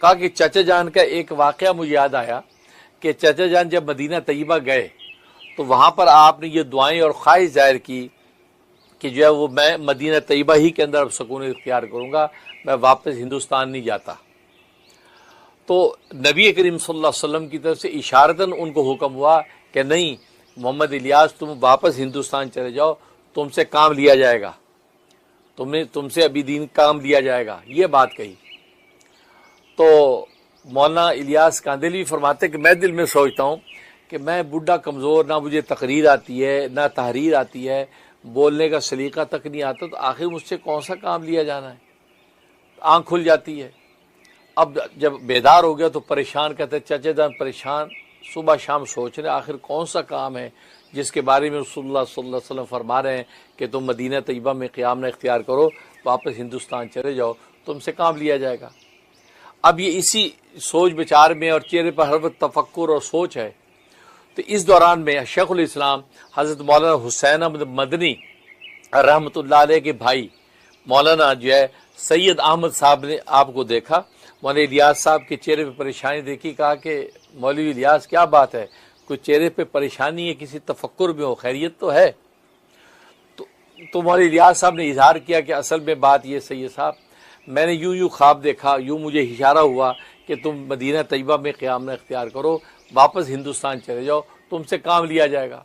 کہا کہ چچا جان کا ایک واقعہ مجھے یاد آیا کہ چچا جان جب مدینہ طیبہ گئے تو وہاں پر آپ نے یہ دعائیں اور خواہش ظاہر کی کہ جو ہے وہ میں مدینہ طیبہ ہی کے اندر اب سکون اختیار کروں گا، میں واپس ہندوستان نہیں جاتا۔ تو نبی کریم صلی اللہ علیہ وسلم کی طرف سے اشارتاً ان کو حکم ہوا کہ نہیں محمد الیاس تم واپس ہندوستان چلے جاؤ، تم سے کام لیا جائے گا، تم سے ابھی دین کام لیا جائے گا، یہ بات کہی۔ تو مولانا الیاس کاندھلوی فرماتے کہ میں دل میں سوچتا ہوں کہ میں بڈھا کمزور، نہ مجھے تقریر آتی ہے نہ تحریر آتی ہے، بولنے کا سلیقہ تک نہیں آتا، تو آخر مجھ سے کون سا کام لیا جانا ہے؟ آنکھ کھل جاتی ہے۔ اب جب بیدار ہو گیا تو پریشان، کہتے چچا جان پریشان، صبح شام سوچ رہے آخر کون سا کام ہے جس کے بارے میں رسول اللہ صلی اللہ علیہ وسلم فرما رہے ہیں کہ تم مدینہ طیبہ میں قیام نہ اختیار کرو، واپس ہندوستان چلے جاؤ، تم سے کام لیا جائے گا۔ اب یہ اسی سوچ بچار میں اور چہرے پر ہر وقت تفکر اور سوچ ہے۔ تو اس دوران میں شیخ الاسلام حضرت مولانا حسین احمد مدنی رحمۃ اللہ علیہ کے بھائی مولانا جو ہے سید احمد صاحب نے آپ کو دیکھا، مولانا الیاس صاحب کے چہرے پہ پریشانی دیکھی، کہا کہ مولوی الیاس کیا بات ہے، کوئی چہرے پہ پریشانی ہے، کسی تفکر میں ہو، خیریت تو ہے؟ تو مولانا الیاس صاحب نے اظہار کیا کہ اصل میں بات یہ سید صاحب، میں نے یوں خواب دیکھا، یوں مجھے اشارہ ہوا کہ تم مدینہ طیبہ میں قیام نہ اختیار کرو، واپس ہندوستان چلے جاؤ، تم سے کام لیا جائے گا۔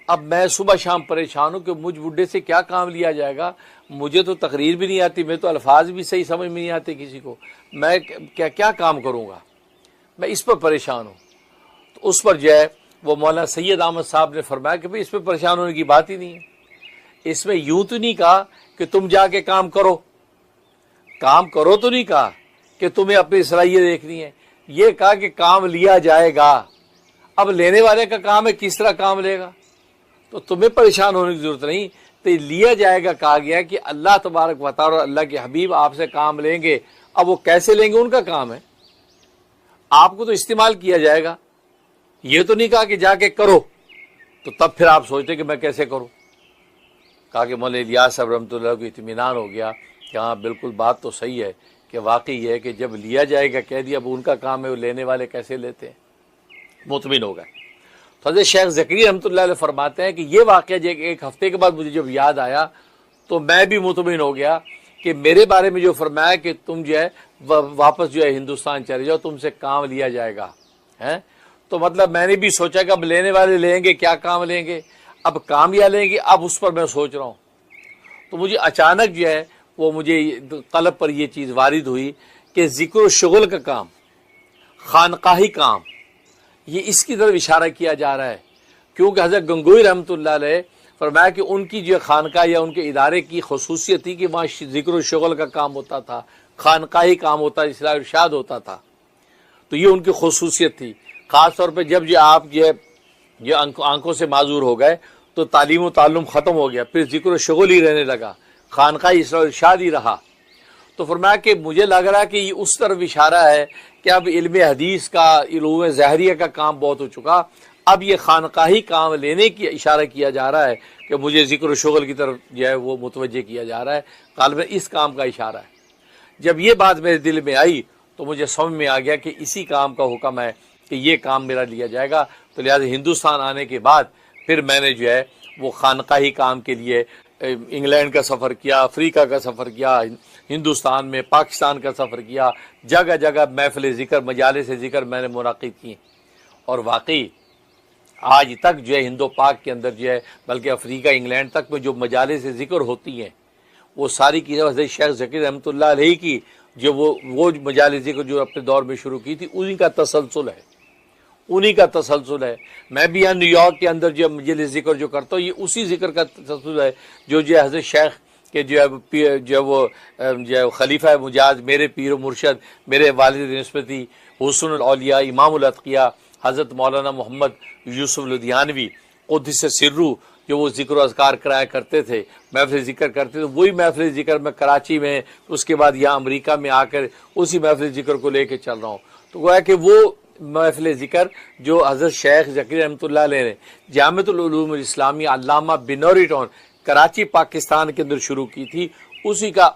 اب میں صبح شام پریشان ہوں کہ مجھ بڈھے سے کیا کام لیا جائے گا، مجھے تو تقریر بھی نہیں آتی، میں تو الفاظ بھی صحیح سمجھ میں نہیں آتے کسی کو، میں کیا کام کروں گا، میں اس پر پریشان ہوں۔ تو اس پر جو ہے وہ مولانا سید احمد صاحب نے فرمایا کہ بھئی اس پہ پریشان ہونے کی بات ہی نہیں ہے، اس میں یوں تو نہیں کہا کہ تم جا کے کام کرو تو نہیں کہا کہ تمہیں اپنی صلاحیت دیکھنی ہے، یہ کہا کہ کام لیا جائے گا۔ اب لینے والے کا کام ہے، کس طرح کام لے گا، تو تمہیں پریشان ہونے کی ضرورت نہیں، تو لیا جائے گا کہا گیا کہ اللہ تبارک و تعالی اور اللہ کے حبیب آپ سے کام لیں گے، اب وہ کیسے لیں گے ان کا کام ہے، آپ کو تو استعمال کیا جائے گا، یہ تو نہیں کہا کہ جا کے کرو۔ تو تب پھر آپ سوچتے کہ میں کیسے کروں، کہا کہ مولانا الیاس صاحب رحمۃ اللہ کو اطمینان ہو گیا کہ ہاں بالکل بات تو صحیح ہے کہ واقعی یہ ہے کہ جب لیا جائے گا کہہ دیا، اب ان کا کام ہے، وہ لینے والے کیسے لیتے ہیں، مطمئن ہو گئے۔ تو حضرت شیخ زکریا رحمۃ اللہ علیہ فرماتے ہیں کہ یہ واقعہ ایک ہفتے کے بعد مجھے جب یاد آیا تو میں بھی مطمئن ہو گیا کہ میرے بارے میں جو فرمایا کہ تم جو ہے واپس جو ہے ہندوستان چلے جاؤ، تم سے کام لیا جائے گا، تو مطلب میں نے بھی سوچا کہ اب لینے والے لیں گے، کیا کام لیں گے، اب کام یا لیں گے، اب اس پر میں سوچ رہا ہوں۔ تو مجھے اچانک جو ہے وہ مجھے قلب پر یہ چیز وارد ہوئی کہ ذکر و شغل کا کام، خانقاہی کام، یہ اس کی طرف اشارہ کیا جا رہا ہے، کیونکہ حضرت گنگوئی رحمۃ اللہ علیہ فرمایا کہ ان کی جو خانقاہ یا ان کے ادارے کی خصوصیت تھی کہ وہاں ذکر و شغل کا کام ہوتا تھا، خانقاہی کام ہوتا، اصلاح ارشاد ہوتا تھا، تو یہ ان کی خصوصیت تھی۔ خاص طور پہ جب جو آپ یہ آنکھوں سے معذور ہو گئے تو تعلیم و تعلم ختم ہو گیا، پھر ذکر و شغل ہی رہنے لگا، خانقاہی اصلاح ارشاد ہی رہا۔ تو فرمایا کہ مجھے لگ رہا کہ یہ اس طرف اشارہ ہے کہ اب علم حدیث کا، علوم ظاہریہ کا کام بہت ہو چکا، اب یہ خانقاہی کام لینے کی اشارہ کیا جا رہا ہے کہ مجھے ذکر و شغل کی طرف جو ہے وہ متوجہ کیا جا رہا ہے، غالباً اس کام کا اشارہ ہے۔ جب یہ بات میرے دل میں آئی تو مجھے سمجھ میں آ گیا کہ اسی کام کا حکم ہے کہ یہ کام میرا لیا جائے گا۔ تو لہٰذا ہندوستان آنے کے بعد پھر میں نے جو ہے وہ خانقاہی کام کے لیے انگلینڈ کا سفر کیا، افریقہ کا سفر کیا، ہندوستان میں پاکستان کا سفر کیا، جگہ جگہ محفل ذکر، مجالس ذکر میں نے منعقد کی، اور واقعی آج تک جو ہے ہندو پاک کے اندر جو ہے بلکہ افریقہ انگلینڈ تک میں جو مجالس ذکر ہوتی ہیں وہ ساری کی حضرت شیخ ذکر رحمۃ اللہ علیہ کی جو وہ مجالس ذکر جو اپنے دور میں شروع کی تھی انہی کا تسلسل ہے، انہی کا تسلسل ہے۔ میں بھی یہاں نیو یارک کے اندر جو مجلس ذکر جو کرتا ہوں یہ اسی ذکر کا تسلسل ہے جو حضرت شیخ کہ جو خلیفہ مجاز، میرے پیر و مرشد، میرے والد نسبتی، حسن الاولیاء، امام الاتقیاء حضرت مولانا محمد یوسف لدھیانوی قدس سرو، جو وہ ذکر و اذکار کرایا کرتے تھے، محفل ذکر کرتے تھے، وہی محفل ذکر میں کراچی میں، اس کے بعد یہاں امریکہ میں آ کر اسی محفل ذکر کو لے کے چل رہا ہوں۔ تو گویا کہ وہ محفل ذکر جو حضرت شیخ ذکر رحمۃ اللہ علیہ نے جامعۃ العلوم الاسلامیہ علامہ بنوری ٹاؤن کراچی پاکستان کے اندر شروع کی تھی، اسی کا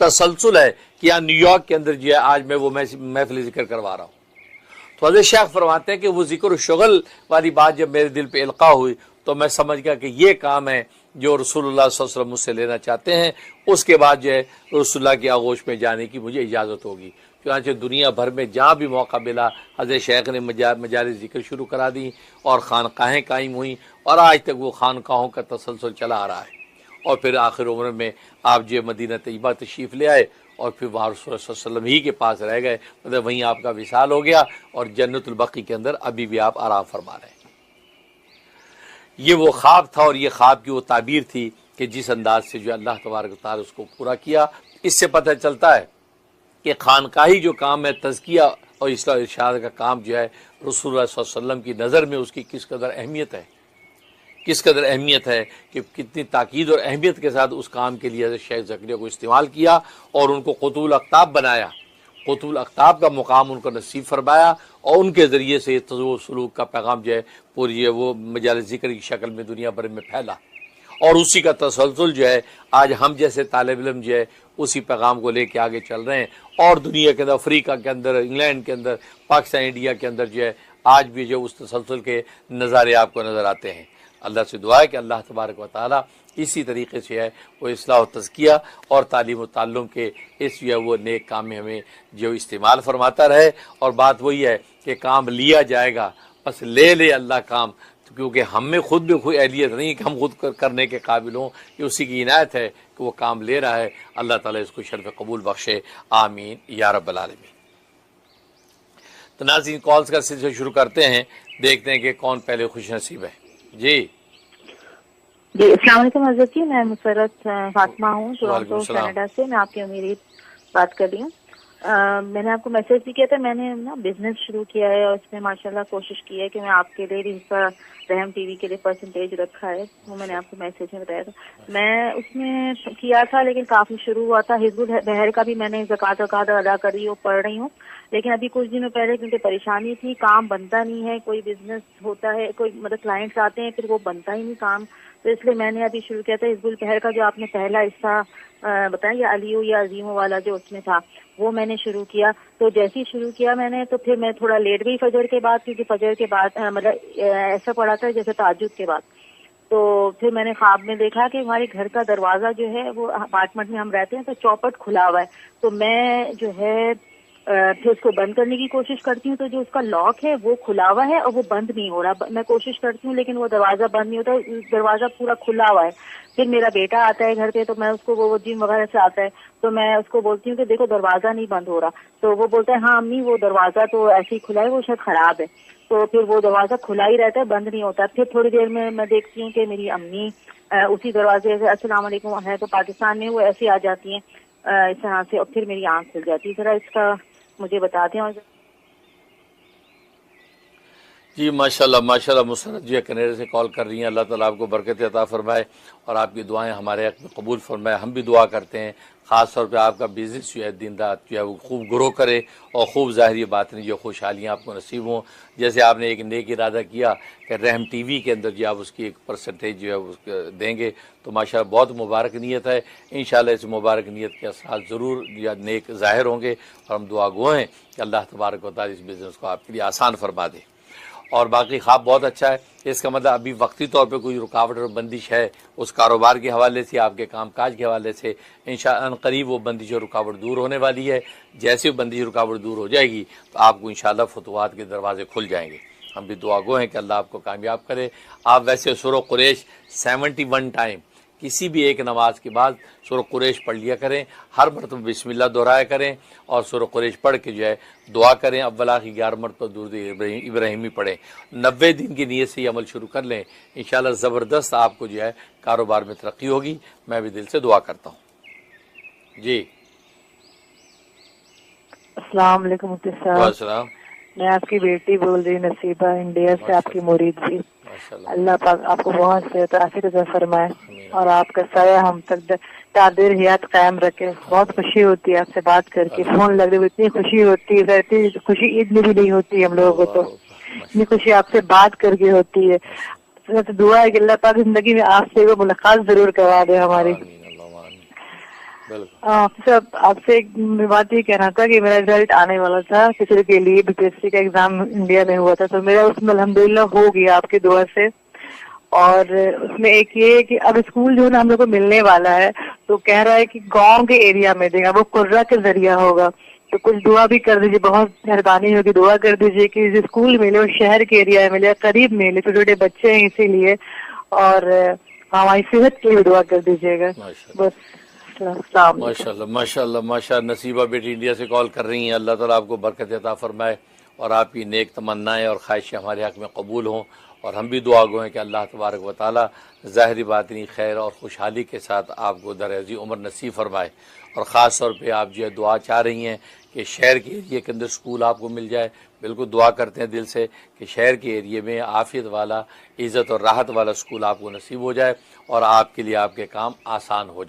تسلسل ہے کہ یہاں نیو یارک کے اندر جو ہے آج میں وہ محفل ذکر کروا رہا ہوں. تو حضرت شیخ فرماتے ہیں کہ وہ ذکر و شغل والی بات جب میرے دل پہ القاء ہوئی تو میں سمجھ گیا کہ یہ کام ہے جو رسول اللہ صلی اللہ علیہ وسلم مجھ سے لینا چاہتے ہیں. اس کے بعد جو ہے رسول اللہ کی آغوش میں جانے کی مجھے اجازت ہوگی. چنانچہ دنیا بھر میں جہاں بھی موقع ملا حضرت شیخ نے مجالس ذکر شروع کرا دی اور خانقاہیں قائم ہوئیں اور آج تک وہ خانقاہوں کا تسلسل چلا آ رہا ہے. اور پھر آخر عمر میں آپ جو مدینہ طیبہ تشریف لے آئے اور پھر وہاں رسول اللہ صلی اللہ علیہ وسلم ہی کے پاس رہ گئے, مطلب وہیں آپ کا وصال ہو گیا اور جنت البقیع کے اندر ابھی بھی آپ آرام فرما رہے ہیں. یہ وہ خواب تھا اور یہ خواب کی وہ تعبیر تھی کہ جس انداز سے جو اللہ تبارک و تعالی اس کو پورا کیا. اس سے پتہ چلتا ہے کہ خانقاہی جو کام ہے, تزکیہ اور اصلاح ارشاد کا کام جو ہے, رسول اللہ صلی اللہ علیہ وسلم کی نظر میں اس کی کس قدر اہمیت ہے, کس قدر اہمیت ہے کہ کتنی تاکید اور اہمیت کے ساتھ اس کام کے لیے حضرت شیخ زکریا کو استعمال کیا اور ان کو قطب الاقطاب بنایا, قطب الاقطاب کا مقام ان کو نصیب فرمایا اور ان کے ذریعے سے تذوق سلوک کا پیغام جو ہے پوری وہ مجالس ذکر کی شکل میں دنیا بھر میں پھیلا. اور اسی کا تسلسل جو ہے آج ہم جیسے طالب علم جو ہے اسی پیغام کو لے کے آگے چل رہے ہیں اور دنیا کے اندر, افریقہ کے اندر, انگلینڈ کے اندر, پاکستان, انڈیا کے اندر جو ہے آج بھی جو اس تسلسل کے نظارے آپ کو نظر آتے ہیں. اللہ سے دعا ہے کہ اللہ تبارک و تعالی اسی طریقے سے ہے وہ اصلاح و تزکیہ اور تعلیم و تعلم کے اس جو ہے وہ نیک کام میں ہمیں جو استعمال فرماتا رہے. اور بات وہی ہے کہ کام لیا جائے گا, بس لے لے اللہ کام, کیونکہ ہم میں خود بھی کوئی اہلیت نہیں کہ ہم خود کرنے کے قابل ہوں. یہ اسی کی عنایت ہے کہ وہ کام لے رہا ہے. اللہ تعالیٰ اس کو شرف قبول بخشے, آمین یا رب العالمین. تو ناظرین کالز کا سلسلہ شروع کرتے ہیں, دیکھتے ہیں کہ کون پہلے خوش نصیب ہے. جی السلام علیکم حضرت جی, میں مسرت فاطمہ ہوں ٹورانٹو کینیڈا سے. میں آپ کی امیر بات کر رہی ہوں. میں نے آپ کو میسج بھی کیا تھا, میں نے نا بزنس شروع کیا ہے اور اس میں ماشاءاللہ کوشش کی ہے کہ میں آپ کے لیے بھی حصہ رحم ٹی وی کے لیے پرسنٹیج رکھا ہے, وہ میں نے آپ کو میسج میں بتایا تھا. میں اس میں کیا تھا لیکن کافی شروع ہوا تھا. حزب البحر کا بھی میں نے زکوٰۃ ادا کر رہی ہوں, پڑھ رہی ہوں, لیکن ابھی کچھ دنوں پہلے کیونکہ پریشانی تھی, کام بنتا نہیں ہے, کوئی بزنس ہوتا ہے, کوئی مطلب کلائنٹس آتے ہیں پھر وہ بنتا ہی نہیں کام, تو اس لیے میں نے ابھی شروع کیا تھا حزب البحر کا جو آپ نے پہلا حصہ بتایا یا علیو یا عظیموں والا جو اس میں تھا وہ میں نے شروع کیا. تو جیسے ہی شروع کیا میں نے تو پھر میں تھوڑا لیٹ گئی فجر کے بعد, کیونکہ فجر کے بعد مطلب ایسا پڑا تھا جیسے تہجد کے بعد. تو پھر میں نے خواب میں دیکھا کہ ہمارے گھر کا دروازہ جو ہے وہ اپارٹمنٹ میں ہم رہتے ہیں تو چوپٹ کھلا ہوا ہے, تو میں جو ہے پھر اس کو بند کرنے کی کوشش کرتی ہوں تو جو اس کا لاک ہے وہ کھلا ہوا ہے اور وہ بند نہیں ہو رہا. میں کوشش کرتی ہوں لیکن وہ دروازہ بند نہیں ہوتا, دروازہ پورا کھلا ہوا ہے. پھر میرا بیٹا آتا ہے گھر پہ تو میں اس کو, وہ جم وغیرہ سے آتا ہے تو میں اس کو بولتی ہوں کہ دیکھو دروازہ نہیں بند ہو رہا, تو وہ بولتا ہے ہاں امی وہ دروازہ تو ایسے ہی کھلا ہے, وہ شاید خراب ہے. تو پھر وہ دروازہ کھلا ہی رہتا ہے, بند نہیں ہوتا. پھر تھوڑی دیر میں دیکھتی ہوں کہ میری امی اسی دروازے سے السلام علیکم ہے تو پاکستان میں وہ ایسے آ جاتی ہیں اس طرح سے, اور پھر میری آنکھ کھل جاتی ہے. ذرا اس کا مجھے بتا دیں. اور جی ماشاءاللہ ماشاءاللہ, مسرت جو ہے کینیڈا سے کال کر رہی ہیں. اللہ تعالیٰ آپ کو برکت عطا فرمائے اور آپ کی دعائیں ہمارے حق میں قبول فرمائے. ہم بھی دعا کرتے ہیں خاص طور پہ آپ کا بزنس جو ہے دن رات جو ہے وہ خوب گرو کرے اور خوب ظاہری باطنی جو خوشحالیاں آپ کو نصیب ہوں. جیسے آپ نے ایک نیک ارادہ کیا کہ رحم ٹی وی کے اندر جو آپ اس کی ایک پرسنٹیج جو ہے اس دیں گے تو ماشاءاللہ بہت مبارک نیت ہے. انشاءاللہ اس مبارک نیت کے اثرات ضرور یا نیک ظاہر ہوں گے اور ہم دعا گو ہیں کہ اللہ تبارک و تعالی اس بزنس کو آپ کے لیے آسان فرما دے. اور باقی خواب بہت اچھا ہے. اس کا مطلب ابھی وقتی طور پہ کوئی رکاوٹ اور بندش ہے اس کاروبار کے حوالے سے, آپ کے کام کاج کے حوالے سے, انشاءاللہ قریب وہ بندش اور رکاوٹ دور ہونے والی ہے. جیسے وہ بندش رکاوٹ دور ہو جائے گی تو آپ کو انشاءاللہ فتوحات کے دروازے کھل جائیں گے. ہم بھی دعا گو ہیں کہ اللہ آپ کو کامیاب کرے. آپ ویسے سورہ قریش 71 ٹائم کسی بھی ایک نماز کے بعد سورہ قریش پڑھ لیا کریں, ہر مرتبہ بسم اللہ دہرایا کریں اور سورہ قریش پڑھ کے جو ہے دعا کریں. اولا کی 11 مرتبہ درود ابراہیمی پڑھیں. 90 دن کی نیت سے یہ عمل شروع کر لیں, انشاءاللہ زبردست آپ کو جو ہے کاروبار میں ترقی ہوگی. میں بھی دل سے دعا کرتا ہوں. جی السلام علیکم مفتی صاحب. السلام. میں آپ کی بیٹی بول رہی نصیبہ, انڈیا سے, آپ کی مرید تھی. اللہ پاک آپ کو بہت صحت عافیت عطا فرمائے اور آپ کا سایہ ہم تک تعبیر حیات قائم رکھے. بہت خوشی ہوتی ہے آپ سے بات کر کے, فون لگ رہے اتنی خوشی ہوتی ہے, اتنی خوشی عید میں بھی نہیں ہوتی ہے ہم لوگوں کو, تو اتنی خوشی آپ سے بات کر کے ہوتی ہے. دعا ہے کہ اللہ پاک زندگی میں آپ سے وہ ملاقات ضرور کروا دے ہماری. بالکل سر آپ سے ایک بات یہ کہنا تھا کہ میرا رزلٹ آنے والا تھا کسی کے لیے BPSC کا ایگزام انڈیا میں ہوا تھا، تو میرا اس میں الحمدللہ ہو گیا آپ کی دعا سے. اور اس میں ایک یہ کہ اب اسکول جو ہے نا ہم لوگ کو ملنے والا ہے، تو کہہ رہا ہے کہ گاؤں کے ایریا میں دے گا، وہ قرہ کے ذریعہ ہوگا. تو کچھ دعا بھی کر دیجیے، بہت مہربانی ہوگی، دعا کر دیجیے کہ جو اسکول ملے وہ شہر کے ایریا میں ملے، قریب ملے، چھوٹے چھوٹے بچے ہیں اسی لیے. اور ہماری صحت کے لیے دعا کر دیجیے گا. بس السلام علیکم. ماشاء اللہ ماشاء اللہ ماشاء اللہ. نصیبہ بیٹی انڈیا سے کال کر رہی ہیں. اللہ تعالیٰ آپ کو برکت عطا فرمائے اور آپ کی نیک تمنائیں اور خواہشیں ہمارے حق میں قبول ہوں. اور ہم بھی دعا گو ہیں کہ اللہ تبارک و تعالیٰ ظاہری باطنی خیر اور خوشحالی کے ساتھ آپ کو درازی عمر نصیب فرمائے. اور خاص طور پہ آپ جو ہے دعا چاہ رہی ہیں کہ شہر کے ایریے کے اندر اسکول آپ کو مل جائے. بالکل دعا کرتے ہیں دل سے کہ شہر کے ایریے میں عافیت والا، عزت اور راحت والا اسکول آپ کو نصیب ہو جائے اور آپ کے لیے آپ کے کام آسان ہو جائے.